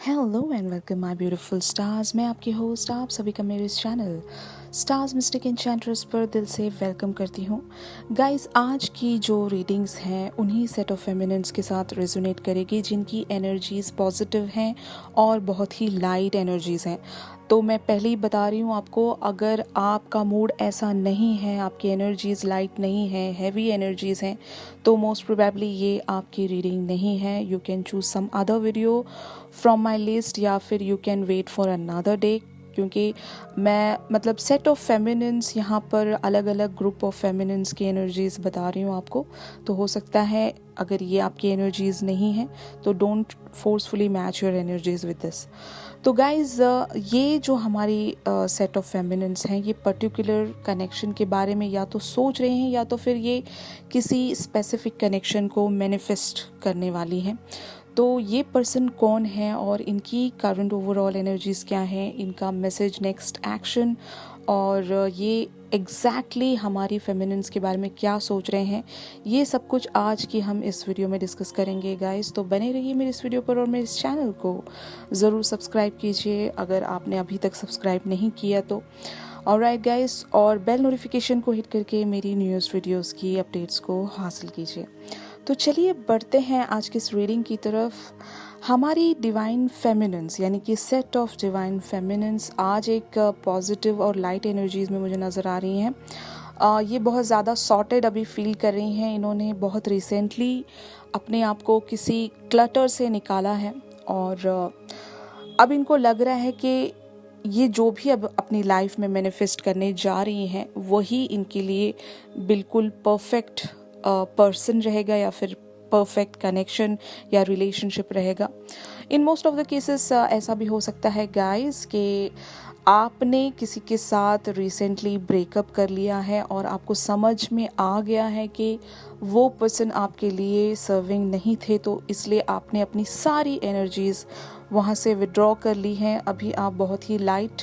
Hello and welcome my beautiful stars. मैं आपकी host आप सभी का मेरे इस चैनल स्टार्स मिस्टिक एन्चेंट्रेस पर दिल से वेलकम करती हूँ। गाइस, आज की जो रीडिंग्स हैं उन्हीं सेट ऑफ फेमिनिन्स के साथ रेजोनेट करेगी जिनकी एनर्जीज़ पॉजिटिव हैं और बहुत ही लाइट एनर्जीज़ हैं। तो मैं पहले ही बता रही हूँ आपको, अगर आपका मूड ऐसा नहीं है, आपकी एनर्जीज़ लाइट नहीं है, हैवी एनर्जीज़ हैं, तो मोस्ट प्रोबेबली ये आपकी रीडिंग नहीं है। You can choose some other video from my list या फिर you can wait for another day, क्योंकि मैं मतलब सेट ऑफ फेमिनिन्स यहाँ पर अलग अलग ग्रुप ऑफ फेमिनिन्स की एनर्जीज़ बता रही हूँ आपको। तो हो सकता है अगर ये आपकी एनर्जीज़ नहीं हैं तो don't forcefully match your energies with this. तो गाइज़, ये जो हमारी सेट ऑफ फेमिनिन्स हैं ये पर्टिकुलर कनेक्शन के बारे में या तो सोच रहे हैं या तो फिर ये किसी स्पेसिफिक कनेक्शन को मैनिफेस्ट करने वाली हैं। तो ये पर्सन कौन है और इनकी करंट ओवरऑल एनर्जीज़ क्या हैं, इनका मैसेज, नेक्स्ट एक्शन, और ये एग्जैक्टली हमारी फेमिनिन्स के बारे में क्या सोच रहे हैं, ये सब कुछ आज की हम इस वीडियो में डिस्कस करेंगे गाइस। तो बने रहिए मेरे इस वीडियो पर और मेरे इस चैनल को ज़रूर सब्सक्राइब कीजिए अगर आपने अभी तक सब्सक्राइब नहीं किया तो। ऑलराइट गाइस, और बेल नोटिफिकेशन को हिट करके मेरी न्यूज़ वीडियोज़ की अपडेट्स को हासिल कीजिए। तो चलिए बढ़ते हैं आज की इस रीडिंग की तरफ। हमारी डिवाइन फेमिनिन्स यानी कि सेट ऑफ डिवाइन फेमिनिन्स आज एक पॉजिटिव और लाइट एनर्जीज़ में मुझे नज़र आ रही हैं। ये बहुत ज़्यादा सॉर्टेड अभी फील कर रही हैं। इन्होंने बहुत रिसेंटली अपने आप को किसी क्लटर से निकाला है और अब इनको लग रहा है कि ये जो भी अब अपनी लाइफ में मैनिफेस्ट करने जा रही हैं वही इनके लिए बिल्कुल परफेक्ट पर्सन रहेगा या फिर परफेक्ट कनेक्शन या रिलेशनशिप रहेगा। In most of the cases ऐसा भी हो सकता है गाइस कि आपने किसी के साथ रिसेंटली ब्रेकअप कर लिया है और आपको समझ में आ गया है कि वो पर्सन आपके लिए सर्विंग नहीं थे, तो इसलिए आपने अपनी सारी एनर्जीज़ वहाँ से विड्रॉ कर ली हैं। अभी आप बहुत ही लाइट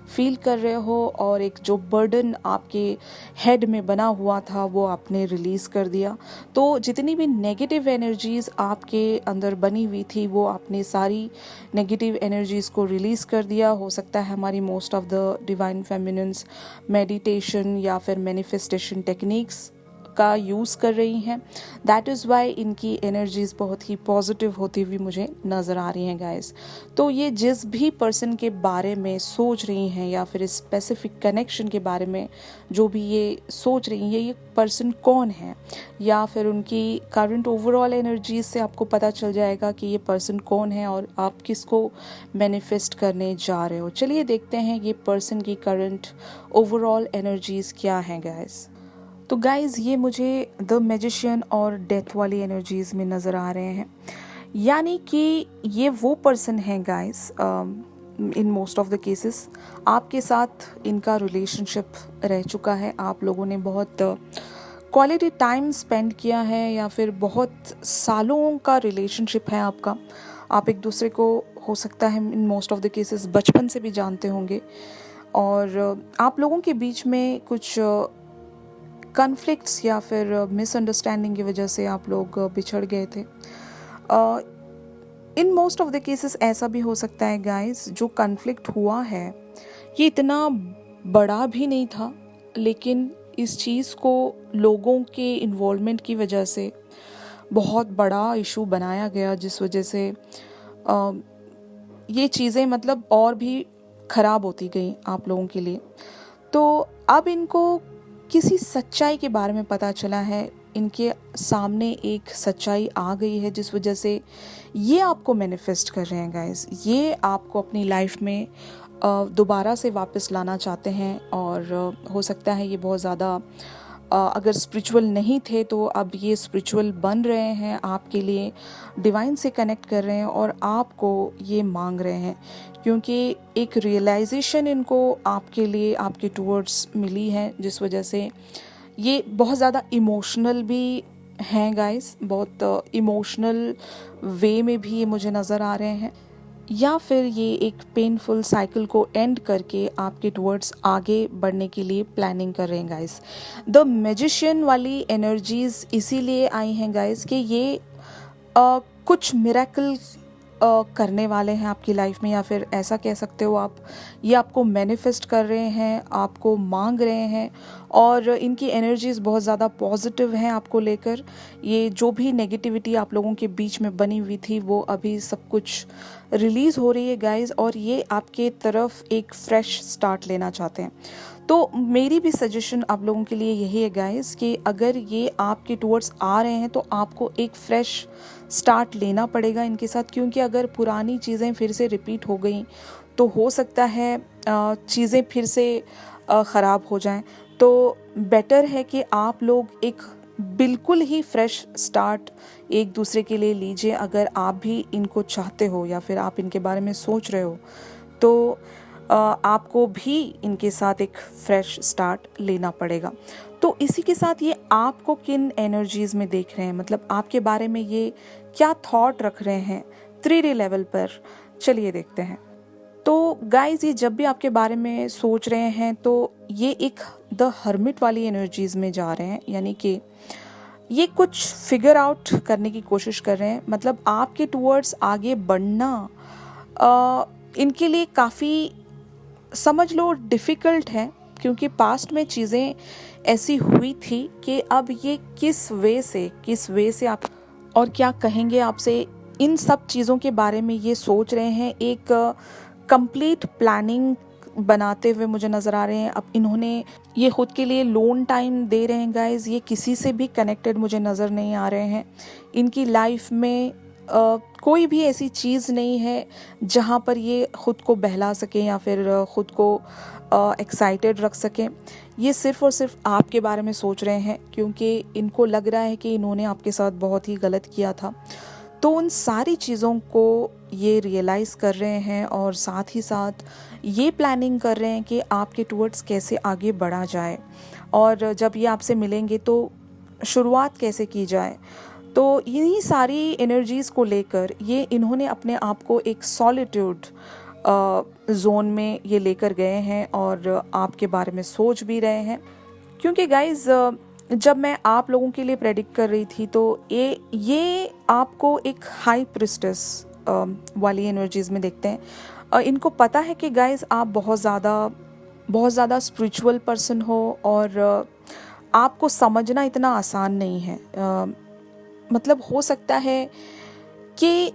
फील कर रहे हो और एक जो बर्डन आपके हेड में बना हुआ था वो आपने रिलीज़ कर दिया। तो जितनी भी नेगेटिव एनर्जीज़ आपके अंदर बनी हुई थी वो आपने सारी नेगेटिव एनर्जीज़ को रिलीज़ कर दिया। हो सकता है हमारी most of the divine feminines meditation या फिर मैनिफेस्टेशन टेक्निक्स का यूज़ कर रही हैं। दैट इज़ वाई इनकी एनर्जीज़ बहुत ही पॉजिटिव होती हुई मुझे नज़र आ रही हैं गाइस। तो ये जिस भी पर्सन के बारे में सोच रही हैं या फिर स्पेसिफिक कनेक्शन के बारे में जो भी ये सोच रही हैं, ये पर्सन कौन है या फिर उनकी करंट ओवरऑल एनर्जीज से आपको पता चल जाएगा कि ये पर्सन कौन है और आप किसको मैनिफेस्ट करने जा रहे हो। चलिए देखते हैं ये पर्सन की करंट ओवरऑल एनर्जीज़ क्या हैं गाइस। तो गाइज़, ये मुझे द मैजिशियन और डेथ वाली एनर्जीज़ में नज़र आ रहे हैं, यानी कि ये वो पर्सन है guys, in most of the cases आपके साथ इनका रिलेशनशिप रह चुका है। आप लोगों ने बहुत क्वालिटी टाइम स्पेंड किया है या फिर बहुत सालों का रिलेशनशिप है आपका। आप एक दूसरे को हो सकता है in most of the cases बचपन से भी जानते होंगे और आप लोगों के बीच में कुछ कॉन्फ्लिक्ट्स या फिर मिसअंडरस्टैंडिंग की वजह से आप लोग बिछड़ गए थे। In most of the cases ऐसा भी हो सकता है गाइस, जो कॉन्फ्लिक्ट हुआ है ये इतना बड़ा भी नहीं था, लेकिन इस चीज़ को लोगों के इन्वॉल्वमेंट की वजह से बहुत बड़ा इशू बनाया गया, जिस वजह से ये चीज़ें मतलब और भी ख़राब होती गई आप लोगों के लिए। तो अब इनको किसी सच्चाई के बारे में पता चला है, इनके सामने एक सच्चाई आ गई है जिस वजह से ये आपको मैनिफेस्ट कर रहे हैं गाइस। ये आपको अपनी लाइफ में दोबारा से वापस लाना चाहते हैं और हो सकता है ये बहुत ज़्यादा अगर स्पिरिचुअल नहीं थे तो अब ये स्पिरिचुअल बन रहे हैं, आपके लिए डिवाइन से कनेक्ट कर रहे हैं और आपको ये मांग रहे हैं, क्योंकि एक रियलाइजेशन इनको आपके लिए आपके टूवर्ड्स मिली है, जिस वजह से ये बहुत ज़्यादा इमोशनल भी हैं गाइस। बहुत इमोशनल वे में भी ये मुझे नज़र आ रहे हैं, या फिर ये एक पेनफुल साइकिल को एंड करके आपके टुवर्ड्स आगे बढ़ने के लिए प्लानिंग कर रहे हैं गाइस। द मैजिशियन वाली एनर्जीज़ इसीलिए आई हैं गाइस कि ये कुछ मिरेकल करने वाले हैं आपकी लाइफ में, या फिर ऐसा कह सकते हो आप, ये आपको मैनिफेस्ट कर रहे हैं, आपको मांग रहे हैं, और इनकी एनर्जीज़ बहुत ज़्यादा पॉजिटिव हैं आपको लेकर। ये जो भी नेगेटिविटी आप लोगों के बीच में बनी हुई थी वो अभी सब कुछ रिलीज़ हो रही है गाइस, और ये आपके तरफ एक फ्रेश स्टार्ट लेना चाहते हैं। तो मेरी भी सजेशन आप लोगों के लिए यही है गाइस कि अगर ये आपके टूवर्ड्स आ रहे हैं तो आपको एक फ्रेश स्टार्ट लेना पड़ेगा इनके साथ, क्योंकि अगर पुरानी चीज़ें फिर से रिपीट हो गई तो हो सकता है चीज़ें फिर से ख़राब हो जाएं। तो बेटर है कि आप लोग एक बिल्कुल ही फ्रेश स्टार्ट एक दूसरे के लिए लीजिए। अगर आप भी इनको चाहते हो या फिर आप इनके बारे में सोच रहे हो तो आपको भी इनके साथ एक फ्रेश स्टार्ट लेना पड़ेगा। तो इसी के साथ ये आपको किन एनर्जीज़ में देख रहे हैं, मतलब आपके बारे में ये क्या थॉट रख रहे हैं 3D लेवल पर, चलिए देखते हैं। तो गाइज ये जब भी आपके बारे में सोच रहे हैं तो ये एक द हर्मिट वाली एनर्जीज़ में जा रहे हैं, यानी कि ये कुछ फिगर आउट करने की कोशिश कर रहे हैं। मतलब आपके टूवर्ड्स आगे बढ़ना इनके लिए काफ़ी समझ लो डिफ़िकल्ट है, क्योंकि पास्ट में चीज़ें ऐसी हुई थी कि अब ये किस वे से आप और क्या कहेंगे आपसे इन सब चीज़ों के बारे में ये सोच रहे हैं। एक कंप्लीट प्लानिंग बनाते हुए मुझे नज़र आ रहे हैं। अब इन्होंने ये खुद के लिए लोन टाइम दे रहे हैं गाइज। ये किसी से भी कनेक्टेड मुझे नज़र नहीं आ रहे हैं। इनकी लाइफ में कोई भी ऐसी चीज़ नहीं है जहाँ पर ये ख़ुद को बहला सकें या फिर ख़ुद को एक्साइटेड रख सकें। ये सिर्फ़ और सिर्फ आपके बारे में सोच रहे हैं, क्योंकि इनको लग रहा है कि इन्होंने आपके साथ बहुत ही गलत किया था। तो उन सारी चीज़ों को ये रियलाइज़ कर रहे हैं और साथ ही साथ ये प्लानिंग कर रहे हैं कि आपके टूवर्ड्स कैसे आगे बढ़ा जाए, और जब ये आपसे मिलेंगे तो शुरुआत कैसे की जाए। तो इन्हीं सारी एनर्जीज़ को लेकर ये इन्होंने अपने आप को एक सॉलिट्यूड जोन में ये लेकर गए हैं और आपके बारे में सोच भी रहे हैं। क्योंकि गाइज जब मैं आप लोगों के लिए प्रेडिक्ट कर रही थी तो ये आपको एक हाई प्रिस्टेस वाली एनर्जीज़ में देखते हैं। इनको पता है कि गाइज आप बहुत ज़्यादा स्पिरिचुअल पर्सन हो और आपको समझना इतना आसान नहीं है। मतलब हो सकता है कि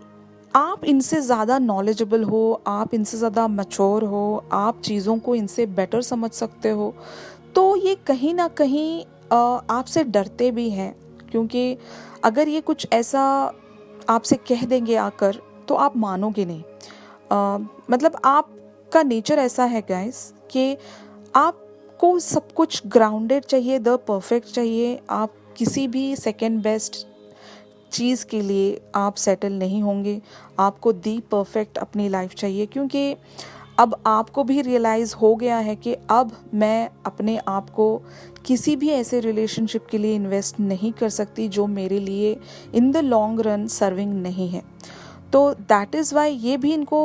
आप इनसे ज़्यादा नॉलेजेबल हो, आप इनसे ज़्यादा मैच्योर हो, आप चीज़ों को इनसे बेटर समझ सकते हो। तो ये कहीं ना कहीं आपसे डरते भी हैं, क्योंकि अगर ये कुछ ऐसा आपसे कह देंगे आकर तो आप मानोगे नहीं। मतलब आपका नेचर ऐसा है गाइस कि आपको सब कुछ ग्राउंडेड चाहिए, द परफेक्ट चाहिए। आप किसी भी सेकंड बेस्ट चीज़ के लिए आप सेटल नहीं होंगे। आपको दी परफेक्ट अपनी लाइफ चाहिए, क्योंकि अब आपको भी रियलाइज़ हो गया है कि अब मैं अपने आप को किसी भी ऐसे रिलेशनशिप के लिए इन्वेस्ट नहीं कर सकती जो मेरे लिए in the long run serving नहीं है। तो दैट इज़ वाई ये भी इनको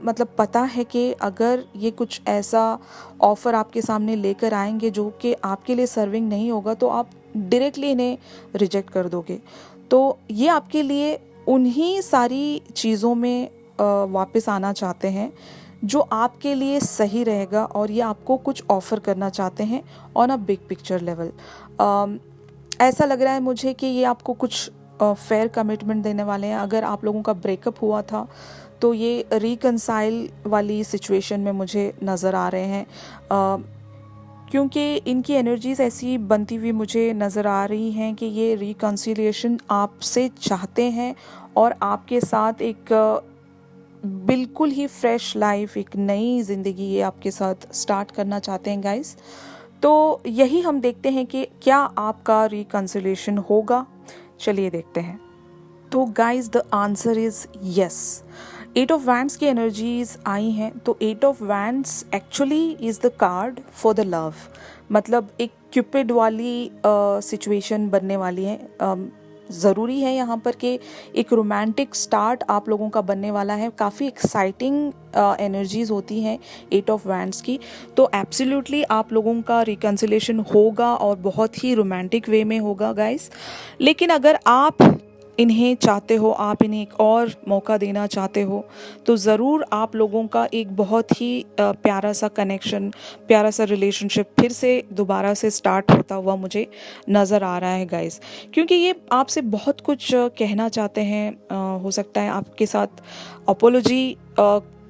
मतलब पता है कि अगर ये कुछ ऐसा ऑफ़र आपके सामने लेकर आएंगे जो कि आपके लिए सर्विंग नहीं होगा तो आप डायरेक्टली इन्हें रिजेक्ट कर दोगे। तो ये आपके लिए उन्हीं सारी चीज़ों में वापस आना चाहते हैं जो आपके लिए सही रहेगा, और ये आपको कुछ ऑफ़र करना चाहते हैं on a big picture level. ऐसा लग रहा है मुझे कि ये आपको कुछ फेयर कमिटमेंट देने वाले हैं। अगर आप लोगों का ब्रेकअप हुआ था तो ये रिकंसाइल वाली सिचुएशन में मुझे नज़र आ रहे हैं, क्योंकि इनकी एनर्जीज़ ऐसी बनती हुई मुझे नज़र आ रही हैं कि ये रिकंसिलिएशन आपसे चाहते हैं और आपके साथ एक बिल्कुल ही फ्रेश लाइफ, एक नई ज़िंदगी ये आपके साथ स्टार्ट करना चाहते हैं गाइस। तो यही हम देखते हैं कि क्या आपका रिकंसिलिएशन होगा। चलिए देखते हैं। तो guys the answer is yes. 8 of wands की एनर्जीज आई हैं। तो 8 of wands actually is the card for the love. मतलब एक क्यूपिड वाली सिचुएशन बनने वाली है। ज़रूरी है यहाँ पर कि एक रोमांटिक स्टार्ट आप लोगों का बनने वाला है। काफ़ी एक्साइटिंग एनर्जीज़ होती हैं 8 ऑफ वैंड्स की। तो एब्सोल्युटली आप लोगों का रिकंसिलेशन होगा और बहुत ही रोमांटिक वे में होगा गाइस। लेकिन अगर आप इन्हें चाहते हो, आप इन्हें एक और मौका देना चाहते हो, तो ज़रूर आप लोगों का एक बहुत ही प्यारा सा कनेक्शन, प्यारा सा रिलेशनशिप फिर से दोबारा से स्टार्ट होता हुआ मुझे नज़र आ रहा है गाइस। क्योंकि ये आपसे बहुत कुछ कहना चाहते हैं, हो सकता है आपके साथ अपोलॉजी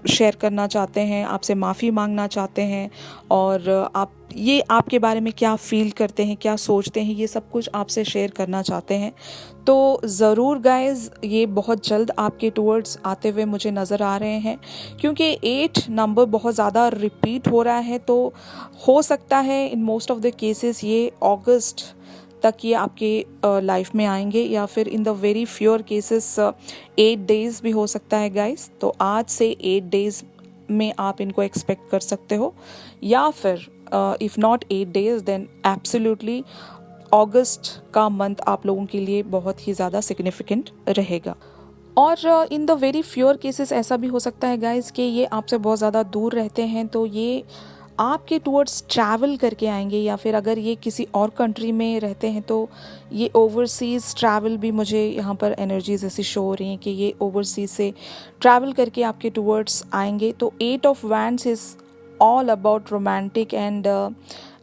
शेयर करना चाहते हैं, आपसे माफ़ी मांगना चाहते हैं, और आप ये आपके बारे में क्या फ़ील करते हैं, क्या सोचते हैं, ये सब कुछ आपसे शेयर करना चाहते हैं। तो ज़रूर गाइज़ ये बहुत जल्द आपके टूवर्ड्स आते हुए मुझे नज़र आ रहे हैं, क्योंकि 8 नंबर बहुत ज़्यादा रिपीट हो रहा है। तो हो सकता है in most of the cases ये अगस्त तक ये आपके लाइफ में आएंगे, या फिर in the very few cases 8 days भी हो सकता है गाइस। तो आज से 8 डेज़ में आप इनको एक्सपेक्ट कर सकते हो, या फिर if not 8 days then absolutely अगस्त का मंथ आप लोगों के लिए बहुत ही ज़्यादा सिग्निफिकेंट रहेगा। और इन द वेरी फ्योर केसेस ऐसा भी हो सकता है गाइस कि ये आपसे बहुत ज़्यादा दूर रहते हैं, तो ये आपके टूवर्ड्स ट्रैवल करके आएंगे, या फिर अगर ये किसी और कंट्री में रहते हैं तो ये ओवरसीज़ ट्रैवल भी मुझे यहाँ पर एनर्जीज ऐसी शो हो रही हैं कि ये ओवरसीज़ से ट्रैवल करके आपके टूवर्ड्स आएंगे। तो 8 of wands is all about romantic and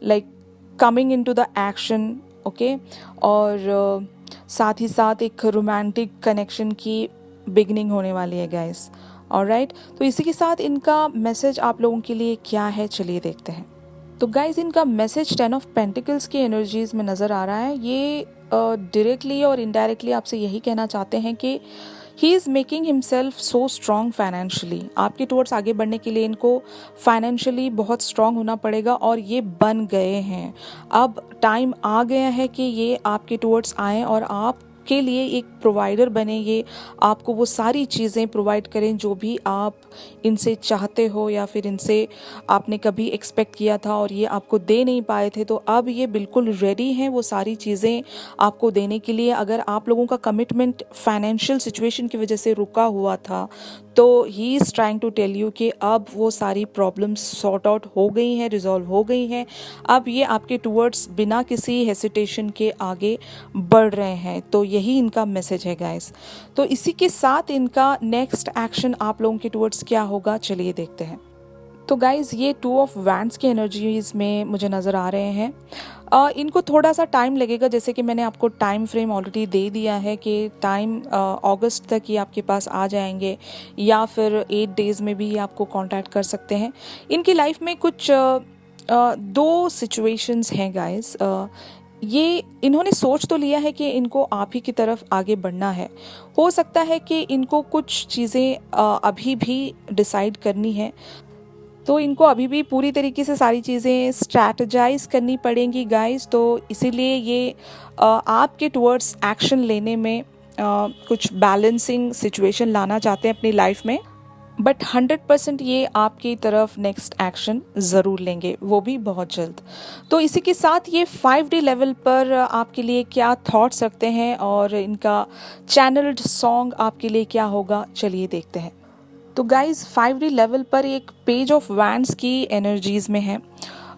like coming into the action, okay. और साथ ही साथ एक रोमांटिक कनेक्शन की बिगनिंग होने वाली है गाइस। ऑलराइट, तो इसी के साथ इनका मैसेज आप लोगों के लिए क्या है, चलिए देखते हैं। तो गाइस इनका मैसेज 10 ऑफ पेंटिकल्स की एनर्जीज में नज़र आ रहा है। ये डायरेक्टली और इनडायरेक्टली आपसे यही कहना चाहते हैं कि he is making himself so strong financially. आपके टूवर्ड्स आगे बढ़ने के लिए इनको फाइनेंशियली बहुत स्ट्रॉन्ग होना पड़ेगा, और ये बन गए हैं। अब टाइम आ गया है कि ये आपके टूवर्ड्स आएँ और आप के लिए एक प्रोवाइडर बने, ये आपको वो सारी चीज़ें प्रोवाइड करें जो भी आप इनसे चाहते हो, या फिर इनसे आपने कभी एक्सपेक्ट किया था और ये आपको दे नहीं पाए थे। तो अब ये बिल्कुल रेडी हैं वो सारी चीज़ें आपको देने के लिए। अगर आप लोगों का कमिटमेंट फाइनेंशियल सिचुएशन की वजह से रुका हुआ था, तो he is trying to tell you कि अब वो सारी प्रॉब्लम्स सॉर्ट आउट हो गई हैं, रिजॉल्व हो गई हैं। अब ये आपके टूवर्ड्स बिना किसी हेसिटेशन के आगे बढ़ रहे हैं। तो यही इनका मैसेज है गाइस। तो इसी के साथ इनका नेक्स्ट एक्शन आप लोगों के टूवर्ड्स क्या होगा, चलिए देखते हैं। तो गाइज़ ये 2 ऑफ वैंड्स की एनर्जीज में मुझे नज़र आ रहे हैं। इनको थोड़ा सा टाइम लगेगा, जैसे कि मैंने आपको टाइम फ्रेम ऑलरेडी दे दिया है कि टाइम अगस्त तक ये आपके पास आ जाएंगे, या फिर 8 डेज़ में भी ये आपको कांटेक्ट कर सकते हैं। इनकी लाइफ में कुछ 2 सिचुएशंस हैं गाइस। ये इन्होंने सोच तो लिया है कि इनको आप ही की तरफ आगे बढ़ना है। हो सकता है कि इनको कुछ चीज़ें अभी भी डिसाइड करनी है, तो इनको अभी भी पूरी तरीके से सारी चीज़ें स्ट्रैटेजाइज करनी पड़ेंगी गाइस। तो इसीलिए ये आपके टुवर्ड्स एक्शन लेने में कुछ बैलेंसिंग सिचुएशन लाना चाहते हैं अपनी लाइफ में, बट 100% ये आपकी तरफ नेक्स्ट एक्शन ज़रूर लेंगे, वो भी बहुत जल्द। तो इसी के साथ ये 5D लेवल पर आपके लिए क्या थॉट्स रखते हैं, और इनका चैनल्ड सॉन्ग आपके लिए क्या होगा, चलिए देखते हैं। तो गाइज़ 5D लेवल पर एक पेज ऑफ वैंड्स की एनर्जीज़ में है,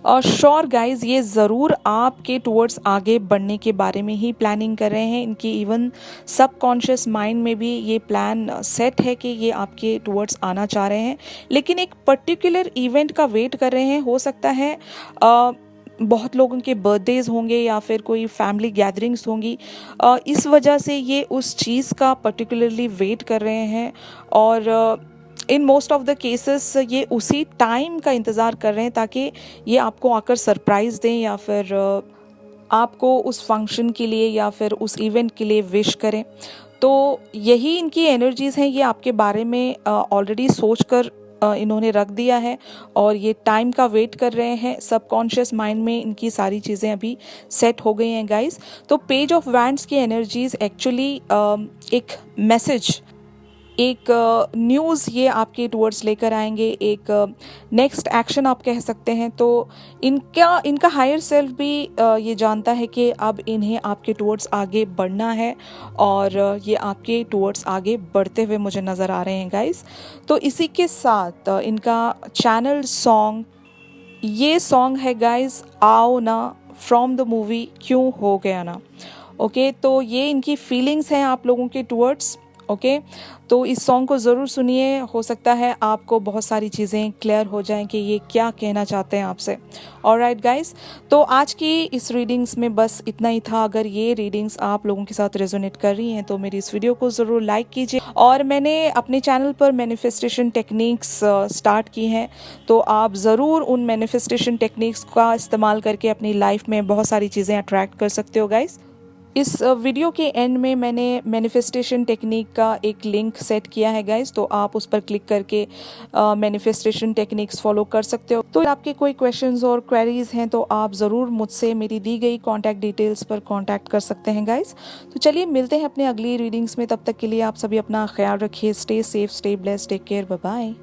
और श्योर गाइज़ ये ज़रूर आपके टूवर्ड्स आगे बढ़ने के बारे में ही प्लानिंग कर रहे हैं। इनकी इवन सबकॉन्शियस माइंड में भी ये प्लान सेट है कि ये आपके टूवर्ड्स आना चाह रहे हैं, लेकिन एक पर्टिकुलर इवेंट का वेट कर रहे हैं। हो सकता है बहुत लोगों के बर्थडेज होंगे, या फिर कोई फैमिली गैदरिंग्स होंगी, इस वजह से ये उस चीज़ का पर्टिकुलरली वेट कर रहे हैं। और in most of the cases ये उसी टाइम का इंतज़ार कर रहे हैं ताकि ये आपको आकर सरप्राइज़ दें, या फिर आपको उस फंक्शन के लिए या फिर उस इवेंट के लिए विश करें। तो यही इनकी एनर्जीज़ हैं। ये आपके बारे में ऑलरेडी सोच कर इन्होंने रख दिया है, और ये टाइम का वेट कर रहे हैं। सबकॉन्शियस माइंड में इनकी सारी चीज़ें अभी सेट हो गई हैं गाइस। तो पेज ऑफ वैंड्स की एनर्जीज़ एक्चुअली एक मैसेज, एक न्यूज़ ये आपके टूवर्ड्स लेकर आएंगे, एक नेक्स्ट एक्शन आप कह सकते हैं। तो इनका हायर सेल्फ भी ये जानता है कि अब इन्हें आपके टूवर्ड्स आगे बढ़ना है, और ये आपके टूवर्ड्स आगे बढ़ते हुए मुझे नज़र आ रहे हैं गाइस। तो इसी के साथ इनका चैनल सॉन्ग, ये सॉन्ग है गाइस आओ ना, फ्रॉम द मूवी क्यों हो गया ना। ओके, तो ये इनकी फीलिंग्स हैं आप लोगों के टुवर्ड्स। ओके, तो इस सॉन्ग को ज़रूर सुनिए, हो सकता है आपको बहुत सारी चीज़ें क्लियर हो जाएं कि ये क्या कहना चाहते हैं आपसे। ऑलराइट गाइस, तो आज की इस रीडिंग्स में बस इतना ही था। अगर ये रीडिंग्स आप लोगों के साथ रेजोनेट कर रही हैं तो मेरी इस वीडियो को ज़रूर लाइक कीजिए। और मैंने अपने चैनल पर मैनिफेस्टेशन टेक्निक्स स्टार्ट की हैं, तो आप ज़रूर उन मैनिफेस्टेशन टेक्निक्स का इस्तेमाल करके अपनी लाइफ में बहुत सारी चीज़ें अट्रैक्ट कर सकते हो गाइस। इस वीडियो के एंड में मैंने मैनिफेस्टेशन टेक्निक का एक लिंक सेट किया है गाइस, तो आप उस पर क्लिक करके मैनिफेस्टेशन टेक्निक्स फॉलो कर सकते हो। तो आपके कोई क्वेश्चंस और क्वेरीज हैं तो आप ज़रूर मुझसे मेरी दी गई कॉन्टैक्ट डिटेल्स पर कॉन्टैक्ट कर सकते हैं गाइस। तो चलिए मिलते हैं अपने अगली रीडिंग्स में, तब तक के लिए आप सभी अपना ख्याल रखिए। Stay safe, stay blessed, take care, bye bye.